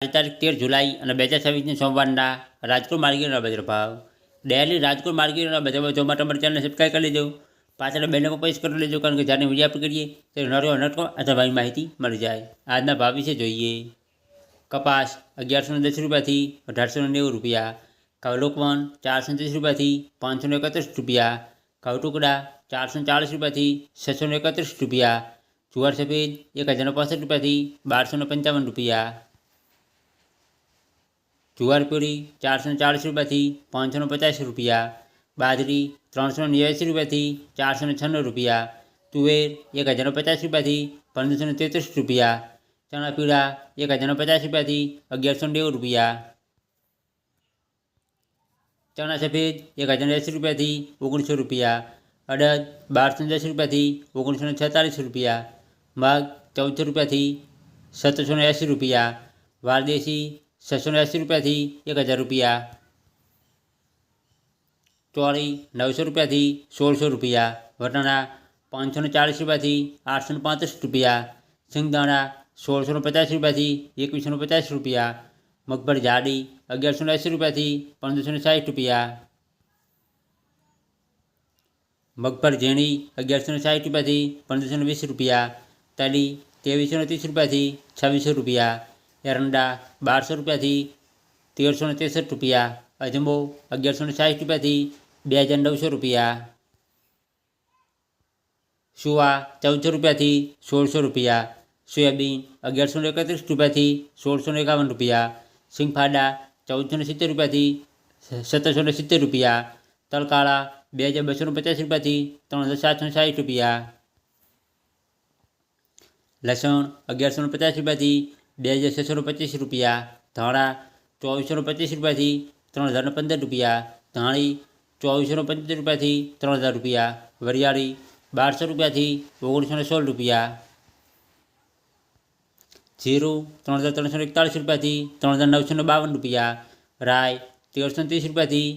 आज तारीख 13 जुलाई અને 2026 સોમવારના રાજકોટ માર્કેટના બજાર ભાવ ડેલી રાજકોટ માર્કેટના બજાર ભાવ જોવા માટે અમારી ચેનલને સબસ્ક્રાઈબ કરી લેજો, પાછળ બેલને પ્રેસ કરી લેજો, કારણ કે જ્યારે વિડીયો અપલોડ કરીએ ત્યારે નટકો અથવા ભાવી માહિતી મળી જાય। આજના ભાવ વિશે જોઈએ। કપાસ 1110 રૂપિયાથી 1890 રૂપિયા, ઘઉં લોકવન 430 રૂપિયાથી 531 રૂપિયા, ઘઉં ટુકડા 440 રૂપિયાથી 631 રૂપિયા, જુવાર સફેદ 1065 રૂપિયાથી 1255 રૂપિયા, જુવાર પૂરી 440 રૂપિયાથી 550 રૂપિયા, બાજરી 389 રૂપિયાથી 496 રૂપિયા, તુવેર 1050 રૂપિયાથી 1533 રૂપિયા, ચણા પીળા 1050 રૂપિયાથી 1190 રૂપિયા, ચણા સફેદ 1080 રૂપિયાથી 1900 રૂપિયા, અડદ 1210 રૂપિયાથી 1946 રૂપિયા, મગ 1400 રૂપિયાથી 1780 રૂપિયા, વાલદેશી 680 રૂપિયાથી 1000 રૂપિયા, ચોળી 900 રૂપિયાથી 1600 રૂપિયા, વટાણા 540 રૂપિયાથી 835 રૂપિયા, સિંગદાણા 1650 રૂપિયાથી 2150 રૂપિયા, મગફળી જાડી 1180 રૂપિયાથી 1560 રૂપિયા, મગફળી ઝીણી 1160 રૂપિયાથી 1520 રૂપિયા, તલી 2330 રૂપિયાથી 2600 રૂપિયા, એરંડા 1200 રૂપિયાથી 1363 રૂપિયા, અજમો 1160 રૂપિયાથી 2900 રૂપિયા, સુવા 1400 રૂપિયાથી 1600 રૂપિયા, સોયાબીન 1131 રૂપિયાથી 1651 રૂપિયા, સિંગફાડા 1470 રૂપિયાથી 1770 રૂપિયા, તલકાળા 2250 રૂપિયાથી 3760 રૂપિયા, લસણ 1150 રૂપિયાથી 2625 રૂપિયા, ધાણા 2425 રૂપિયાથી 3015 રૂપિયા, ધાણી 2475 રૂપિયાથી 3000 રૂપિયા, વરિયાળી 1200 રૂપિયાથી 1916 રૂપિયા, જીરું 3341 રૂપિયાથી 3952 રૂપિયા, રાય 1330 રૂપિયાથી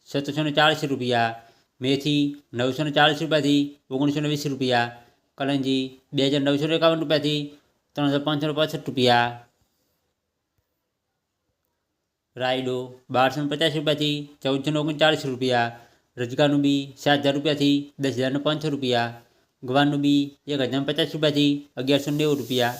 740 રૂપિયા, મેથી 940 રૂપિયાથી 1920 રૂપિયા, કલંજી 2951 રૂપિયાથી 3565 રૂપિયા, રાયડો 1250 રૂપિયાથી 1439 રૂપિયા, રજગાનું બી 7000 રૂપિયાથી 10500 રૂપિયા, ગવારનું બી 1050 રૂપિયાથી 1190 રૂપિયા।